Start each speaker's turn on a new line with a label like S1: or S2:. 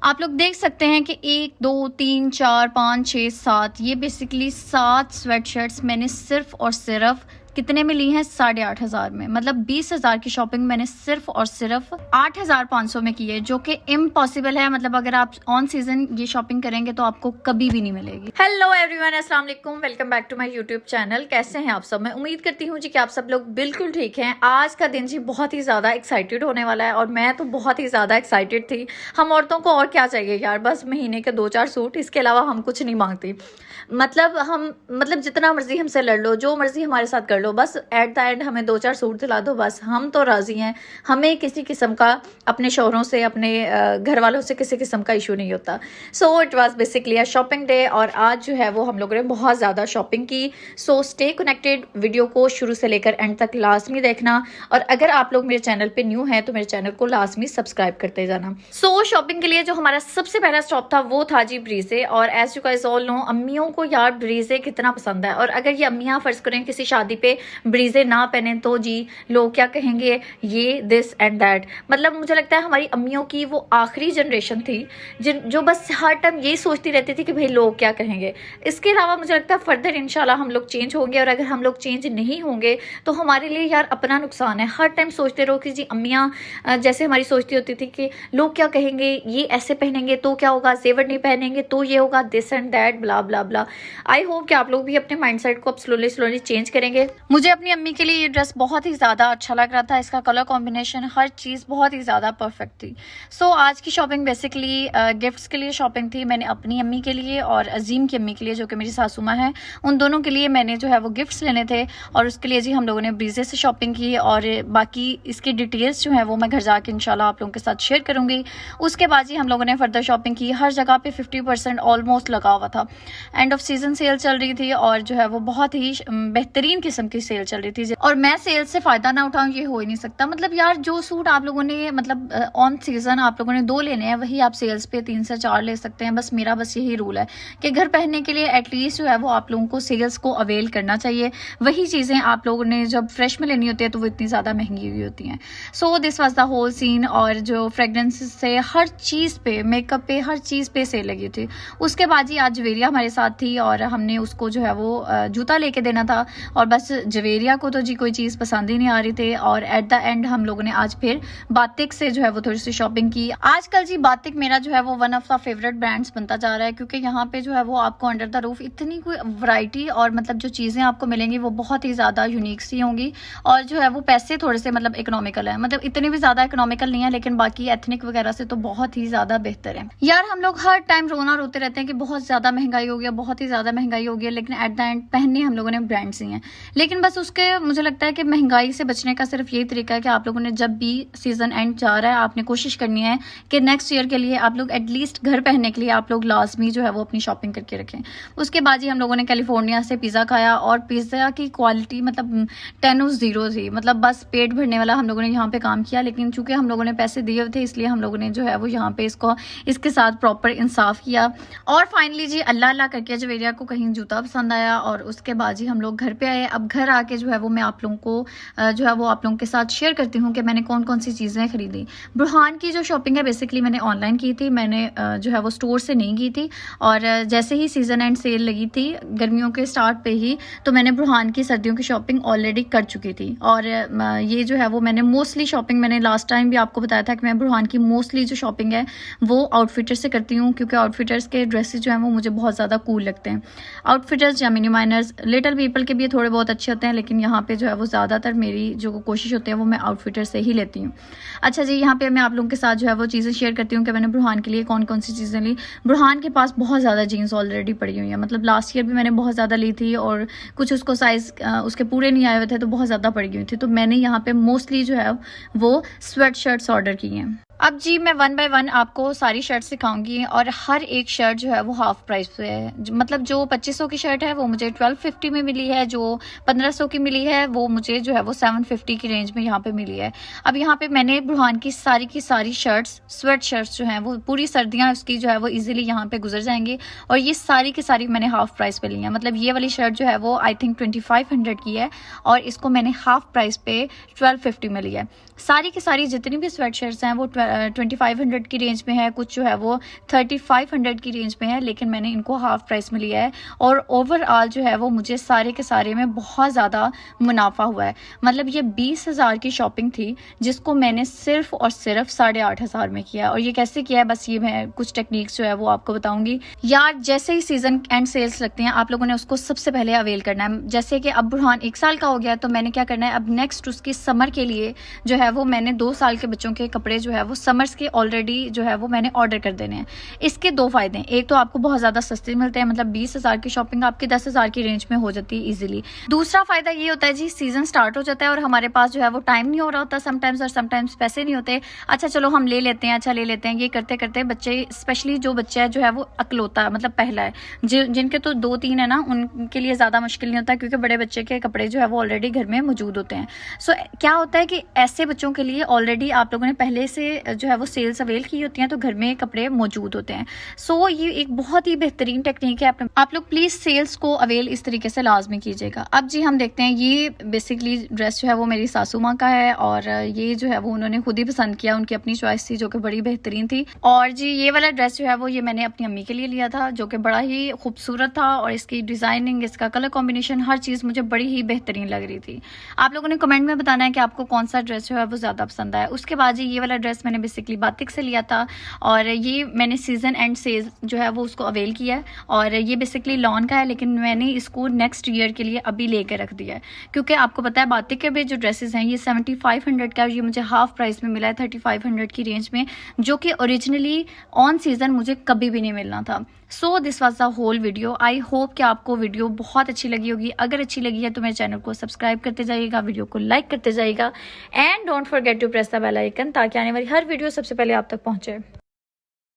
S1: आप लोग देख सकते हैं कि 1 2 3 4 5 6 7 ये बेसिकली 7 स्वेट शर्ट्स मैंने सिर्फ और सिर्फ कितने में ली हैं 8,500 में। मतलब 20,000 की शॉपिंग मैंने सिर्फ और सिर्फ 8,500 में की है, जो कि इम्पॉसिबल है। मतलब अगर आप ऑन सीजन ये शॉपिंग करेंगे तो आपको कभी भी नहीं मिलेगी। हेलो एवरीवन, अस्सलाम वालेकुम, welcome back to my YouTube channel. कैसे हैं आप सब? मैं उम्मीद करती हूँ जी कि आप सब लोग बिल्कुल ठीक हैं। आज का दिन जी बहुत ही ज़्यादा एक्साइटेड होने वाला है और मैं तो बहुत ही ज़्यादा एक्साइटेड थी। हम औरतों को और क्या चाहिए यार, बस महीने के 2-4 सूट, इसके अलावा हम कुछ नहीं मांगती। मतलब जितना मर्जी हमसे लड़ लो, जो मर्जी हमारे साथ कर लो, बस एट द एंड हमें 2-4 सूट दिला दो, बस हम तो राजी हैं। हमें किसी किस्म का अपने शौहरों से, अपने घर वालों से किसी किस्म का इशू नहीं होता। So it was basically a shopping day और आज जो है वो हम लोगों ने बहुत ज़्यादा शॉपिंग की। सो स्टे कनेक्टेड, वीडियो को शुरू से लेकर एंड तक लाजमी देखना। और अगर आप लोग मेरे चैनल पे न्यू हैं तो मेरे चैनल को लाजमी सब्सक्राइब करते जाना। सो शॉपिंग के लिए जो हमारा सबसे पहला स्टॉप था वो था जी ब्रीजे। और as you guys all know, अम्मियों को यार ब्रीजे कितना पसंद है। और अगर ये अम्मियाँ फर्ज करें किसी शादी पे ब्रीजे ना पहने तो जी लोग क्या कहेंगे, ये दिस एंड दैट। मतलब मुझे लगता है हमारी अम्मियों की वो आखिरी जनरेशन थी जो बस हर टाइम यही सोचती रहती थी कि भाई लोग क्या कहेंगे। इसके अलावा मुझे लगता है फर्दर इंशाल्लाह हम लोग चेंज होंगे। और अगर हम लोग चेंज नहीं होंगे तो हमारे लिए यार अपना नुकसान है। हर टाइम सोचते रहो कि जी अम्मियाँ जैसे हमारी सोचती होती थी कि लोग क्या कहेंगे, ये ऐसे पहनेंगे तो क्या होगा, जेवर नहीं पहनेंगे तो ये होगा, this and that, blah blah blah. I hope कि आप लोग भी अपने माइंडसेट को अब स्लोली चेंज करेंगे। मुझे अपनी अम्मी के लिए ये ड्रेस बहुत ही ज़्यादा अच्छा लग रहा था। इसका कलर कॉम्बिनेशन, हर चीज़ बहुत ही ज़्यादा परफेक्ट थी। सो आज की शॉपिंग बेसिकली गिफ्ट्स के लिए शॉपिंग थी। मैंने अपनी अम्मी के लिए और अजीम की अम्मी के लिए, जो कि मेरी सासू माँ है, उन दोनों के लिए मैंने जो है वो गिफ्ट्स लेने थे। और उसके लिए जी हम लोगों ने ब्रीजे से शॉपिंग की और बाकी इसकी डिटेल्स जो है वो मैं घर जाके इंशाल्लाह आप लोगों के साथ शेयर करूँगी। उसके बाद जी हम लोगों ने फर्दर शॉपिंग की। हर जगह पे 50% ऑलमोस्ट लगा हुआ था। एंड ऑफ सीजन सेल चल रही थी और जो है वो बहुत ही बेहतरीन किस्म की सेल चल रही थी। और मैं सेल से फ़ायदा ना उठाऊं ये हो ही नहीं सकता। मतलब यार जो सूट आप लोगों ने मतलब ऑन सीजन आप लोगों ने 2 लेने हैं, वही आप सेल्स पे 3 से 4 ले सकते हैं। बस मेरा यही रूल है कि घर पहनने के लिए एटलीस्ट जो है वो आप लोगों को सेल्स को अवेल करना चाहिए। वही चीज़ें आप लोगों ने जब फ्रेश में लेनी होती है तो वो इतनी ज़्यादा महंगी हुई होती हैं। So this was the whole scene. और जो फ्रेगरेंस से हर चीज़ पे, मेकअप पे, हर चीज़ पे सेल लगी थी। उसके बाद जी आज जवेरिया हमारे साथ थी और हमने उसको जो है वो जूता लेके देना था। और बस जवेरिया को तो जी कोई चीज़ पसंद ही नहीं आ रही थी। और एट द एंड हम लोगों ने आज फिर बातिक से जो है वो थोड़ी सी शॉपिंग की। आजकल जी बातिक मेरा जो है वो one of the favourite brands बनता जा रहा है, क्योंकि यहाँ पे जो है वो आपको अंडर द रूफ इतनी कोई वैरायटी और मतलब जो चीज़ें आपको मिलेंगी वो बहुत ही ज़्यादा यूनिक सी होंगी। और जो है वो पैसे थोड़े से मतलब इकोनॉमिकल है, मतलब इतने भी ज़्यादा इकोनॉमिकल नहीं है, लेकिन बाकी एथनिक वगैरह से तो बहुत ही ज़्यादा बेहतर है। यार हम लोग हर टाइम रोते रहते हैं कि बहुत ज़्यादा महंगाई हो गया, बहुत ही ज़्यादा महंगाई हो गई, लेकिन एट द एंड पहनने हम लोगों ने ब्रांड्स ही हैं। लेकिन बस उसके मुझे लगता है कि महंगाई से बचने का सिर्फ यही तरीका है कि आप लोगों ने जब भी सीजन एंड जा रहा है आपने कोशिश करनी है कि नेक्स्ट ईयर के लिए आप लोग एटलीस्ट घर पहनने के लिए आप लोग लाजमी जो है वो अपनी शॉपिंग करके रखें। उसके बाद ही हम लोगों ने कैलिफोर्निया से पिज़्ज़ा खाया और पिज़्ज़ा की क्वालिटी मतलब 10/0 थी। मतलब बस पेट भरने वाला हम लोगों ने यहाँ पे काम किया, लेकिन चूंकि हम लोगों ने पैसे दिए थे इसलिए हम लोगों ने जो है वो यहाँ पे इसके साथ प्रॉपर इंसाफ किया। और फाइनली जी अल्लाह करके जवेरिया को कहीं जूता पसंद आया और उसके बाद जी हम लोग घर पे आए। अब घर आके जो है वो मैं आप लोगों को जो है वो आप लोगों के साथ शेयर करती हूँ कि मैंने कौन कौन सी चीज़ें खरीदी। बुरहान की जो शॉपिंग है बेसिकली मैंने ऑनलाइन की थी, मैंने जो है वो स्टोर से नहीं की थी। और जैसे ही सीजन एंड सेल लगी थी गर्मियों के स्टार्ट पे ही, तो मैंने बुरहान की सर्दियों की शॉपिंग ऑलरेडी कर चुकी थी। और ये जो है वो मैंने मोस्टली शॉपिंग, मैंने लास्ट टाइम भी आपको बताया था कि मैं बुरहान की मोस्टली जो शॉपिंग है वो आउटफिटर से करती हूँ, क्योंकि आउटफिटर्स के ड्रेसेस जो हैं वो मुझे बहुत ज़्यादा कूल लगते हैं। आउटफिटर्स या मिनी माइनर्स, लिटिल पीपल के भी थोड़े बहुत अच्छे होते हैं, लेकिन यहाँ पे जो है वो ज़्यादातर मेरी जो कोशिश होती है वो मैं आउटफिटर से ही लेती हूँ। अच्छा जी, यहाँ पे मैं आप लोगों के साथ जो है वो चीज़ें शेयर करती हूँ कि मैंने बुरहान के लिए कौन कौन सी चीज़ें ली। बुरहान के पास बहुत ज़्यादा जीन्स ऑलरेडी पड़ी हुई है, मतलब लास्ट ईयर भी मैंने बहुत ज़्यादा ली थी और कुछ उसको साइज़ उसके पूरे नहीं आए हुए थे तो बहुत ज़्यादा पड़ी हुई थी। तो मैंने यहाँ पे मोस्टली जो है वो स्वेट शर्ट्स ऑर्डर की हैं। अब जी मैं 1 बाय 1 आपको सारी शर्ट सिखाऊंगी और हर एक शर्ट जो है वो हाफ प्राइस पे है। मतलब जो 2500 की शर्ट है वो मुझे 1250 में मिली है, जो 1500 की मिली है वो मुझे जो है वो 750 की रेंज में यहाँ पे मिली है। अब यहाँ पे मैंने बुरहान की सारी शर्ट्स, स्वेट शर्ट्स जो हैं वो पूरी सर्दियाँ उसकी जो है वो इजीली यहाँ पे गुजर जाएंगी। और ये सारी की सारी मैंने हाफ प्राइस पे ली है। मतलब ये वाली शर्ट जो है वो आई थिंक 2500 की है और इसको मैंने हाफ प्राइस पे 1250 में लिया है। सारी की सारी जितनी भी स्वेट शर्ट्स हैं वो 2500 की रेंज में है, कुछ जो है वो 3500 की रेंज में है, लेकिन मैंने इनको हाफ प्राइस में लिया है और ओवरऑल जो है वो मुझे सारे के सारे में बहुत ज़्यादा मुनाफा हुआ है। मतलब ये 20,000 की शॉपिंग थी जिसको मैंने सिर्फ और सिर्फ 8,500 में किया। और ये कैसे किया है, बस ये मैं कुछ टेक्निक्स जो है वो आपको बताऊंगी। यार जैसे ही सीजन एंड सेल्स लगते हैं आप लोगों ने उसको सबसे पहले अवेल करना है। जैसे कि अब बुरहान 1 साल का हो गया तो मैंने क्या करना है, अब नेक्स्ट उसकी समर के लिए जो है वो मैंने 2 साल के बच्चों के कपड़े जो है वो समर्स के ऑलरेडी जो है वो मैंने ऑर्डर कर देने हैं। इसके 2 फायदे हैं, एक तो आपको बहुत ज़्यादा सस्ते मिलते हैं, मतलब 20,000 की शॉपिंग आपकी 10,000 की रेंज में हो जाती है ईजिली। दूसरा फायदा ये होता है जी, सीजन स्टार्ट हो जाता है और हमारे पास जो है वो टाइम नहीं हो रहा होता समटाइम्स, और समटाइम्स पैसे नहीं होते। अच्छा चलो हम ले लेते हैं, अच्छा ले लेते हैं, ये करते करते बच्चे, स्पेशली जो बच्चा जो है वो अकलौता मतलब पहला है, जिनके तो 2-3 है ना, उनके लिए ज़्यादा मुश्किल नहीं होता क्योंकि बड़े बच्चे के कपड़े जो है वो ऑलरेडी घर में मौजूद होते हैं। सो क्या होता है कि ऐसे बच्चों के लिए ऑलरेडी आप लोगों ने पहले से जो है वो सेल्स अवेल की होती हैं तो घर में कपड़े मौजूद होते हैं। सो ये एक बहुत ही बेहतरीन टेक्निक है। आप लोग प्लीज़ सेल्स को अवेल इस तरीके से लाजमी कीजिएगा। अब जी हम देखते हैं, ये बेसिकली ड्रेस जो है वो मेरी सासू माँ का है और ये जो है वो उन्होंने खुद ही पसंद किया, उनकी अपनी चॉइस थी जो कि बड़ी बेहतरीन थी। और जी ये वाला ड्रेस जो है वो ये मैंने अपनी अम्मी के लिए लिया था जो कि बड़ा ही खूबसूरत था और इसकी डिज़ाइनिंग, इसका कलर कॉम्बिनेशन, हर चीज़ मुझे बड़ी ही बेहतरीन लग रही थी। आप लोगों ने कमेंट में बताना है कि आपको कौन सा ड्रेस जो है वो ज़्यादा पसंद आया। उसके बाद जी ये वाला ड्रेस मैंने बेसिकली बातिक से लिया था और ये मैंने सीजन एंड सेल जो है वो उसको अवेल किया है और ये बेसिकली लॉन का है, लेकिन मैंने इसको नेक्स्ट ईयर के लिए अभी लेकर रख दिया है क्योंकि आपको पता है बातिक के भी जो ड्रेसेस हैं ये 7500 का और ये मुझे हाफ प्राइस में मिला है 3500 की रेंज में, जो कि ओरिजिनली ऑन सीजन मुझे कभी भी नहीं मिलना था। So this was the whole video. I hope कि आपको वीडियो बहुत अच्छी लगी होगी। अगर अच्छी लगी है तो मेरे चैनल को सब्सक्राइब करते जाइएगा, वीडियो को लाइक करते जाइएगा and don't forget to press the bell icon ताकि आने वाली हर वीडियो सबसे पहले आप तक पहुंचे।